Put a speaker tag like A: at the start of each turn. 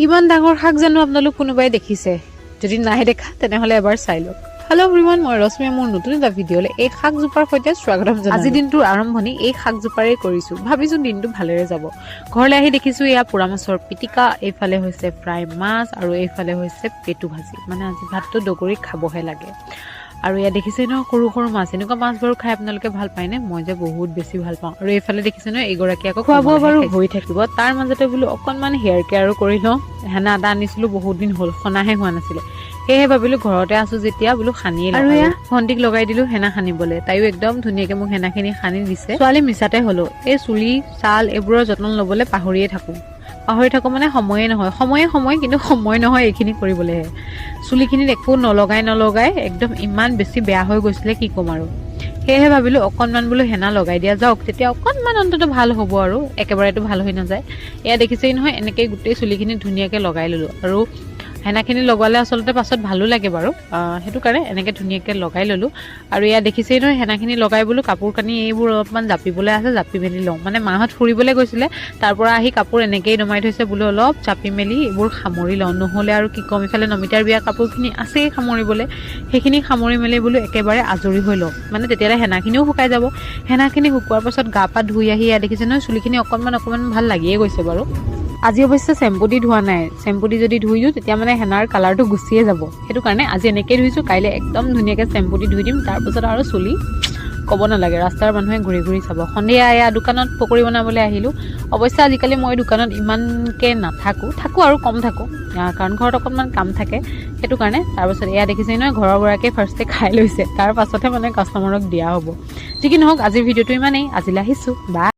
A: ইমান ডাঙৰ শাক জানো আপোনালোক কোনোবাই দেখিছে? যদি নাই দেখা তেনেহ'লে এবাৰ চাই লওক। হেল্ল' এভৰিৱান, মই ৰশ্মিয়ে মোৰ নতুন এটা ভিডিঅ'লৈ এই শাকজোপাৰ সৈতে স্বাগতম জনাইছো। আজি দিনটোৰ আৰম্ভণি এই শাকজোপাৰেই কৰিছোঁ। ভাবিছোঁ দিনটো ভালেৰে যাব। ঘৰলৈ আহি দেখিছোঁ এয়া পোৰা মাছৰ পিটিকা, এইফালে হৈছে ফ্ৰাই মাছ আৰু এইফালে হৈছে পেটু ভাজি। মানে আজি ভাতটো দগৰি খাবহে লাগে। আৰু ইয়াত দেখিছে ন সৰু সৰু মাছ, এনেকুৱা মাছ বাৰু খাই আপোনালোকে ভাল পায়নে? মই যে বহুত বেছি ভাল পাওঁ। আৰু এইফালে দেখিছে ন এইগৰাকী আকৌ খোৱা বোৱা বাৰু হৈ থাকিব, তাৰ মাজতে বোলো অকণমান হেয়াৰ কেয়াৰো কৰি লওঁ। হেনা এটা আনিছিলোঁ, বহুত দিন হ'ল সনাহে হোৱা নাছিলে, সেয়েহে ভাবিলোঁ ঘৰতে আছোঁ যেতিয়া বোলো সানিয়ে লওঁ। আৰু এয়া ভণ্টিক লগাই দিলোঁ হেনা সানিবলৈ, তাইও একদম ধুনীয়াকৈ মোক হেনাখিনি সানি দিছে। ছোৱালী মিছাতে হ'লো, এই চুলি ছাল এইবোৰৰ যত্ন ল'বলৈ পাহৰিয়ে থাকোঁ মানে সময়ে নহয়, সময় কিন্তু সময় নহয় এইখিনি কৰিবলৈহে। চুলিখিনিত একো নলগাই একদম ইমান বেছি বেয়া হৈ গৈছিলে, কি ক'ম আৰু। সেয়েহে ভাবিলোঁ অকণমান বোলো হেনা লগাই দিয়া যাওক, তেতিয়া অকণমান অন্তত ভাল হ'ব আৰু একেবাৰেতো ভাল হৈ নাযায়। এয়া দেখিছেই নহয়, এনেকৈ গোটেই চুলিখিনি ধুনীয়াকৈ লগাই ল'লোঁ। আৰু হেনাখিনি লগালে আচলতে পাছত ভালো লাগে বাৰু, সেইটো কাৰণে এনেকৈ ধুনীয়াকৈ লগাই ল'লোঁ। আৰু ইয়াত দেখিছেই নহয় হেনাখিনি লগাই বোলো কাপোৰ কানি এইবোৰ অলপমান জাপিবলৈ আছে, জাপি মেলি লওঁ। মানে মাহঁত ফুৰিবলৈ গৈছিলে, তাৰ পৰা আহি কাপোৰ এনেকৈয়ে দমাই থৈছে, বোলো অলপ জাপি মেলি এইবোৰ সামৰি লওঁ, নহ'লে আৰু কি ক'ম। ইফালে নমিতাৰ বিয়া কাপোৰখিনি আছেই সামৰিবলৈ, সেইখিনি সামৰি মেলি বোলো একেবাৰে আজৰি হৈ লওঁ, মানে তেতিয়ালৈ হেনাখিনিও শুকাই যাব। হেনাখিনি শুকোৱাৰ পাছত গা পা ধুই আহি ইয়াত দেখিছে নহয় চুলিখিনি অকণমান ভাল লাগিয়ে গৈছে বাৰু। আজি অৱশ্যে চেম্পু দি ধোৱা নাই, চেম্পু দি যদি ধুই দিওঁ তেতিয়া মানে হেনাৰ কালাৰটো গুচিয়ে যাব, সেইটো কাৰণে আজি এনেকৈ ধুইছোঁ। কাইলৈ একদম ধুনীয়াকৈ চেম্পু দি ধুই দিম, তাৰপিছত আৰু চুলি ক'ব নালাগে, ৰাস্তাৰ মানুহে ঘূৰি ঘূৰি চাব। সন্ধিয়া এয়া দোকানত পকৰি বনাবলৈ আহিলোঁ। অৱশ্যে আজিকালি মই দোকানত ইমানকৈ থাকোঁ আৰু কম থাকোঁ, কাৰণ ঘৰত অকণমান কাম থাকে, সেইটো কাৰণে। তাৰপাছত এয়া দেখিছে নহয় ঘৰৰ গৰাকীয়ে ফাৰ্ষ্টে খাই লৈছে, তাৰ পাছতহে মানে কাষ্টমাৰক দিয়া হ'ব। যি কি নহওক আজিৰ ভিডিঅ'টো ইমানেই, আজিলৈ আহিছোঁ, বাই।